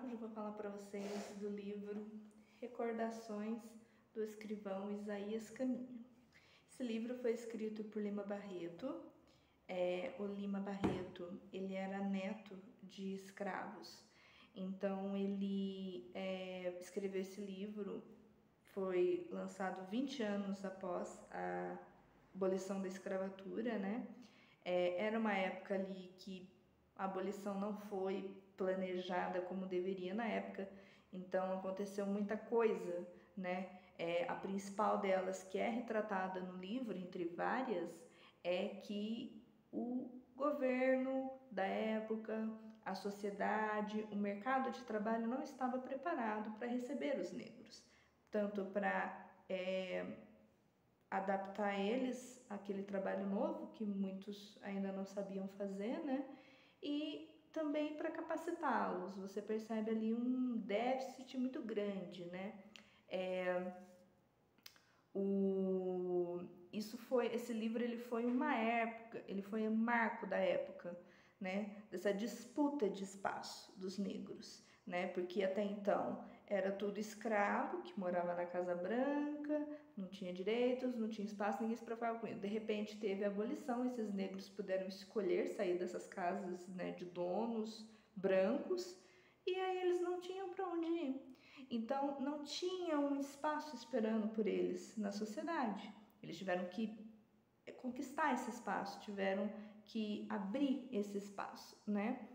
Hoje eu vou falar para vocês do livro Recordações do escrivão Isaías Caminha. Esse livro foi escrito por Lima Barreto. O Lima Barreto, ele era neto de escravos, então ele escreveu esse livro, foi lançado 20 anos após a abolição da escravatura, né? Era uma época ali que a abolição não foi planejada como deveria na época, então aconteceu muita coisa, né? A principal delas, que é retratada no livro, entre várias, é que o governo da época, a sociedade, o mercado de trabalho não estava preparado para receber os negros, tanto para adaptar eles àquele trabalho novo que muitos ainda não sabiam fazer, né? E também para capacitá-los. Você percebe ali um déficit muito grande, né? Esse livro ele foi uma época, ele foi um marco da época, né? Dessa disputa de espaço dos negros, né? Porque até então era tudo escravo que morava na Casa Branca, não tinha direitos, não tinha espaço, ninguém se preocupava com isso. De repente teve a abolição, esses negros puderam escolher sair dessas casas, né, de donos brancos, e aí eles não tinham para onde ir. Então não tinha um espaço esperando por eles na sociedade. Eles tiveram que conquistar esse espaço, tiveram que abrir esse espaço, né?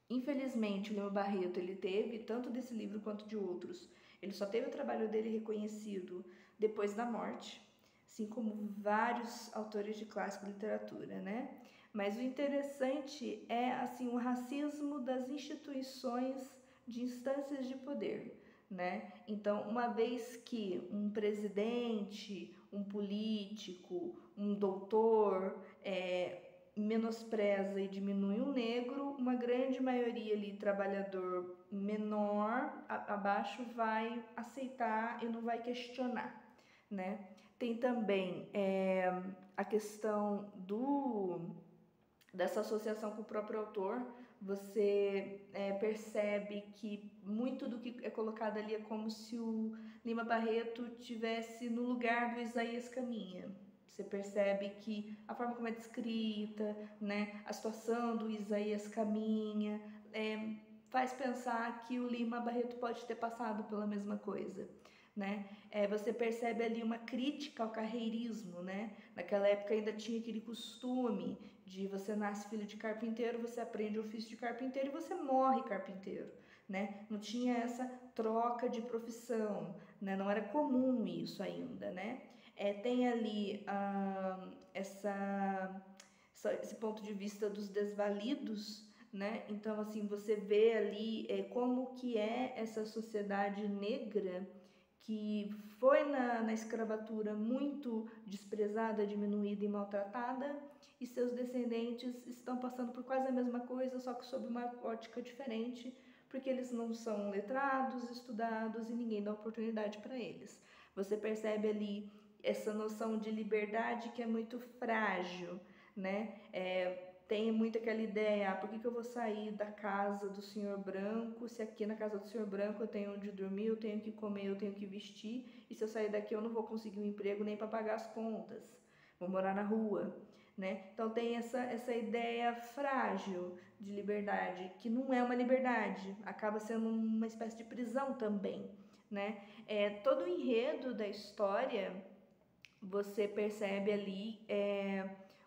Infelizmente, o Lima Barreto, ele teve, tanto desse livro quanto de outros, ele só teve o trabalho dele reconhecido depois da morte, assim como vários autores de clássica literatura, né? Mas o interessante é, assim, o racismo das instituições de instâncias de poder, né? Então, uma vez que um presidente, um político, um doutor menospreza e diminui o negro, uma grande maioria ali, trabalhador menor, abaixo, vai aceitar e não vai questionar, né? Tem também a questão dessa associação com o próprio autor. Você percebe que muito do que é colocado ali é como se o Lima Barreto tivesse no lugar do Isaías Caminha. Você percebe que a forma como é descrita, né, a situação do Isaías Caminha, faz pensar que o Lima Barreto pode ter passado pela mesma coisa, né? Você percebe ali uma crítica ao carreirismo, né? Naquela época ainda tinha aquele costume de você nasce filho de carpinteiro, você aprende o ofício de carpinteiro e você morre carpinteiro, né? Não tinha essa troca de profissão, né? Não era comum isso ainda, né? Tem ali esse ponto de vista dos desvalidos, né? Então, assim, você vê ali como que é essa sociedade negra que foi na escravatura muito desprezada, diminuída e maltratada, e seus descendentes estão passando por quase a mesma coisa, só que sob uma ótica diferente, porque eles não são letrados, estudados e ninguém dá oportunidade para eles. Você percebe ali essa noção de liberdade que é muito frágil, né? Tem muito aquela ideia, por que eu vou sair da casa do senhor branco, se aqui na casa do senhor branco eu tenho onde dormir, eu tenho que comer, eu tenho que vestir, e se eu sair daqui eu não vou conseguir um emprego nem para pagar as contas, vou morar na rua, né? Então tem essa ideia frágil de liberdade, que não é uma liberdade, acaba sendo uma espécie de prisão também, né? Todo o enredo da história, você percebe ali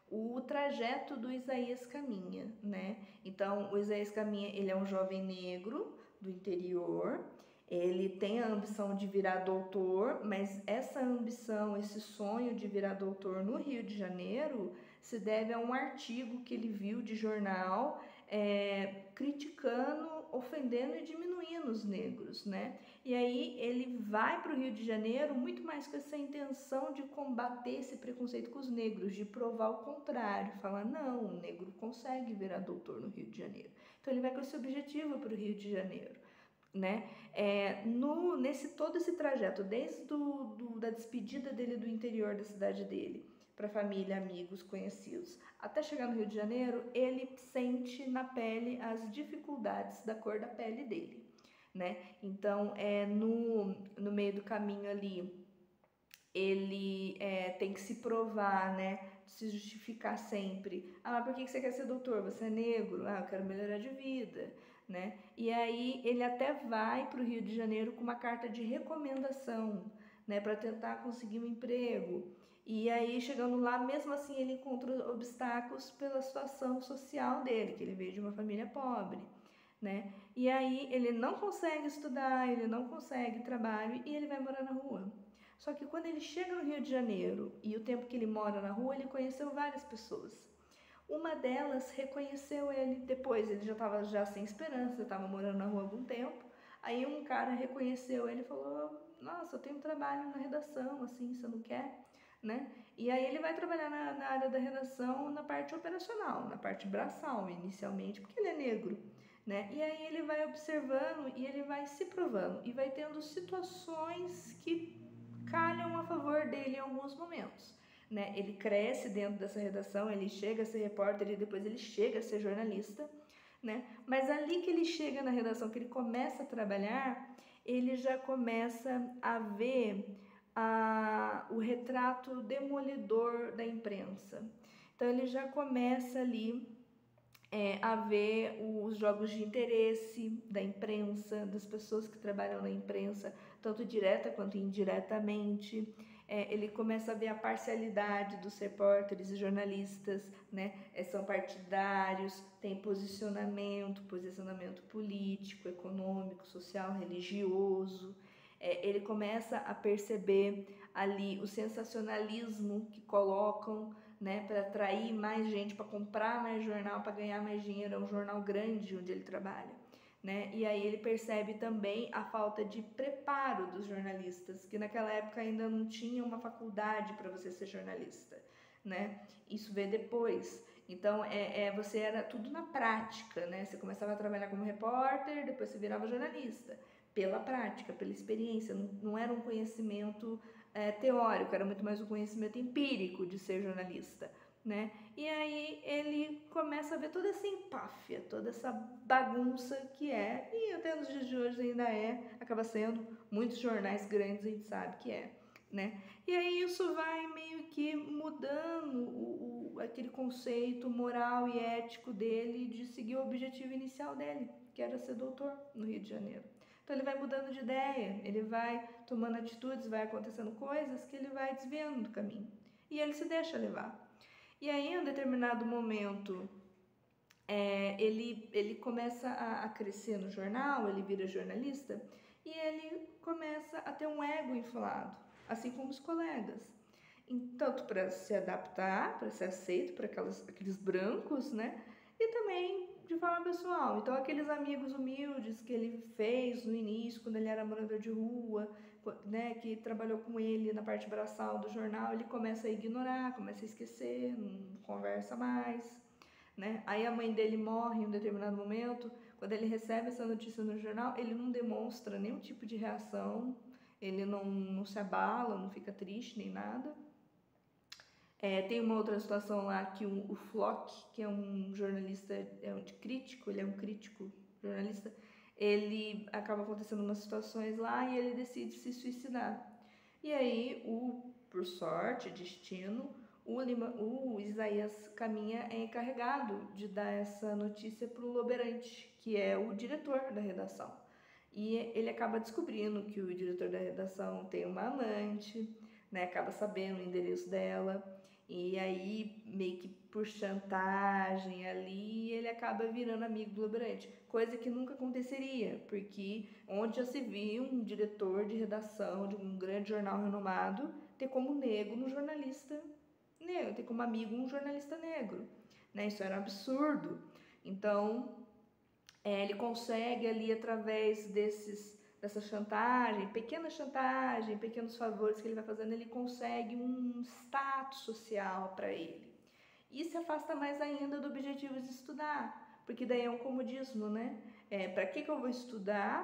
o trajeto do Isaías Caminha, né? Então, o Isaías Caminha, ele é um jovem negro do interior, ele tem a ambição de virar doutor, mas essa ambição, esse sonho de virar doutor no Rio de Janeiro se deve a um artigo que ele viu de jornal criticando, ofendendo e diminuindo os negros, né? E aí ele vai para o Rio de Janeiro muito mais com essa intenção de combater esse preconceito com os negros, de provar o contrário, falar não, o negro consegue virar doutor no Rio de Janeiro. Então ele vai com esse objetivo para o Rio de Janeiro, né? Nesse todo esse trajeto, desde da despedida dele do interior da cidade dele, para família, amigos, conhecidos. Até chegar no Rio de Janeiro, ele sente na pele as dificuldades da cor da pele dele, né? Então, no meio do caminho ali, ele tem que se provar, né? Se justificar sempre. Ah, mas por que você quer ser doutor? Você é negro? Ah, eu quero melhorar de vida, né? E aí ele até vai para o Rio de Janeiro com uma carta de recomendação, né? Para tentar conseguir um emprego. E aí, chegando lá, mesmo assim, ele encontra obstáculos pela situação social dele, que ele veio de uma família pobre, né? E aí ele não consegue estudar, ele não consegue trabalho e ele vai morar na rua. Só que quando ele chega no Rio de Janeiro e o tempo que ele mora na rua, ele conheceu várias pessoas. Uma delas reconheceu ele depois, ele já estava sem esperança, estava morando na rua há algum tempo. Aí um cara reconheceu ele e falou: nossa, eu tenho trabalho na redação, assim, você não quer? Né? E aí ele vai trabalhar na área da redação, na parte operacional, na parte braçal, inicialmente, porque ele é negro. Né? E aí ele vai observando e ele vai se provando e vai tendo situações que calham a favor dele em alguns momentos. Né? Ele cresce dentro dessa redação, ele chega a ser repórter e depois ele chega a ser jornalista. Né? Mas ali que ele chega na redação, que ele começa a trabalhar, ele já começa a ver o retrato demolidor da imprensa. Então ele já começa ali a ver os jogos de interesse da imprensa, das pessoas que trabalham na imprensa, tanto direta quanto indiretamente. Ele começa a ver a parcialidade dos repórteres e jornalistas, né? São partidários, tem posicionamento político, econômico, social, religioso. Ele começa a perceber ali o sensacionalismo que colocam, né, para atrair mais gente, para comprar mais jornal, para ganhar mais dinheiro. É um jornal grande onde ele trabalha, né? E aí ele percebe também a falta de preparo dos jornalistas, que naquela época ainda não tinha uma faculdade para você ser jornalista, né? Isso veio depois. Então, você era tudo na prática, né? Você começava a trabalhar como repórter, depois você virava jornalista. Pela prática, pela experiência, não era um conhecimento teórico, era muito mais um conhecimento empírico de ser jornalista, né? E aí ele começa a ver toda essa empáfia, toda essa bagunça que e até nos dias de hoje ainda acaba sendo, muitos jornais grandes a gente sabe que né? E aí isso vai meio que mudando aquele conceito moral e ético dele de seguir o objetivo inicial dele, que era ser doutor no Rio de Janeiro. Então ele vai mudando de ideia, ele vai tomando atitudes, vai acontecendo coisas que ele vai desviando do caminho. E ele se deixa levar. E aí, em um determinado momento, ele começa a crescer no jornal, ele vira jornalista, e ele começa a ter um ego inflado, assim como os colegas. Tanto para se adaptar, para ser aceito por aqueles brancos, né? E também de forma pessoal. Então, aqueles amigos humildes que ele fez no início, quando ele era morador de rua, né, que trabalhou com ele na parte braçal do jornal, ele começa a ignorar, começa a esquecer, não conversa mais, né? Aí a mãe dele morre em um determinado momento. Quando ele recebe essa notícia no jornal, ele não demonstra nenhum tipo de reação, ele não se abala, não fica triste nem nada. Tem uma outra situação lá que o Flock, que é um jornalista, crítico, ele é um crítico jornalista, ele acaba acontecendo umas situações lá e ele decide se suicidar. E aí, por sorte, destino, o Isaías Caminha é encarregado de dar essa notícia para o Loberante, que é o diretor da redação. E ele acaba descobrindo que o diretor da redação tem uma amante, né, acaba sabendo o endereço dela. E aí, meio que por chantagem ali, ele acaba virando amigo do Loberante. Coisa que nunca aconteceria, porque onde já se viu um diretor de redação de um grande jornal renomado ter como negro um jornalista negro, ter como amigo um jornalista negro, né? Isso era um absurdo. Então, ele consegue ali, através dessa chantagem, pequenos favores que ele vai fazendo, ele consegue um status social para ele. E se afasta mais ainda do objetivo de estudar, porque daí é um comodismo, né? Para que eu vou estudar,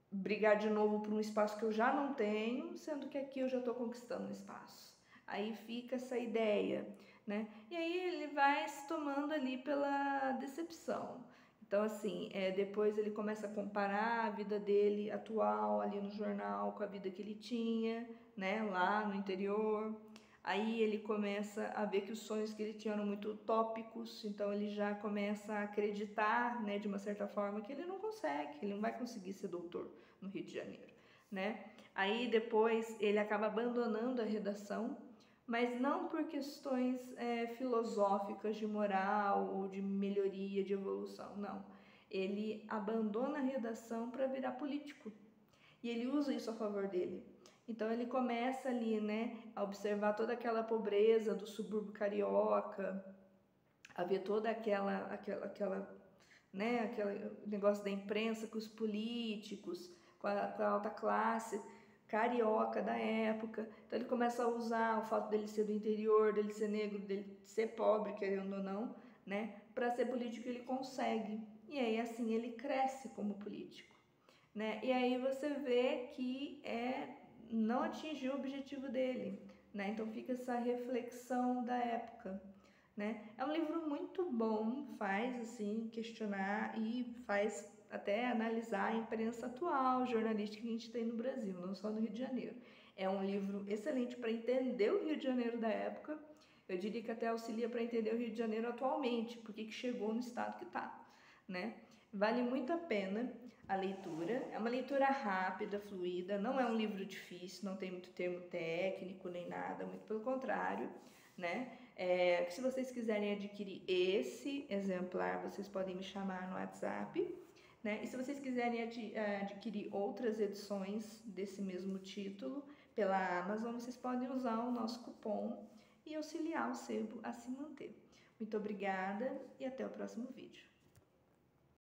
brigar de novo por um espaço que eu já não tenho, sendo que aqui eu já estou conquistando um espaço, Aí fica essa ideia, né? E aí ele vai se tomando ali pela decepção. Então, assim, depois ele começa a comparar a vida dele atual ali no jornal com a vida que ele tinha, né, lá no interior. Aí ele começa a ver que os sonhos que ele tinha eram muito utópicos, então ele já começa a acreditar, né, de uma certa forma, que ele não consegue, que ele não vai conseguir ser doutor no Rio de Janeiro, né? Aí depois ele acaba abandonando a redação, mas não por questões filosóficas de moral ou de melhoria, de evolução, não. Ele abandona a redação para virar político e ele usa isso a favor dele. Então ele começa ali, né, a observar toda aquela pobreza do subúrbio carioca, a ver toda aquela né, aquele negócio da imprensa com os políticos, com a alta classe carioca da época. Então ele começa a usar o fato dele ser do interior, dele ser negro, dele ser pobre, querendo ou não, né, para ser político ele consegue. E aí assim ele cresce como político, né? E aí você vê que não atingiu o objetivo dele, né? Então fica essa reflexão da época, né? É um livro muito bom, faz assim questionar e faz até analisar a imprensa atual, jornalística que a gente tem no Brasil, não só no Rio de Janeiro. É um livro excelente para entender o Rio de Janeiro da época. Eu diria que até auxilia para entender o Rio de Janeiro atualmente, porque que chegou no estado que está, né? Vale muito a pena a leitura. É uma leitura rápida, fluida, não é um livro difícil, não tem muito termo técnico nem nada, muito pelo contrário, né? Se vocês quiserem adquirir esse exemplar, vocês podem me chamar no WhatsApp, né? E se vocês quiserem adquirir outras edições desse mesmo título pela Amazon, vocês podem usar o nosso cupom e auxiliar o sebo a se manter. Muito obrigada e até o próximo vídeo.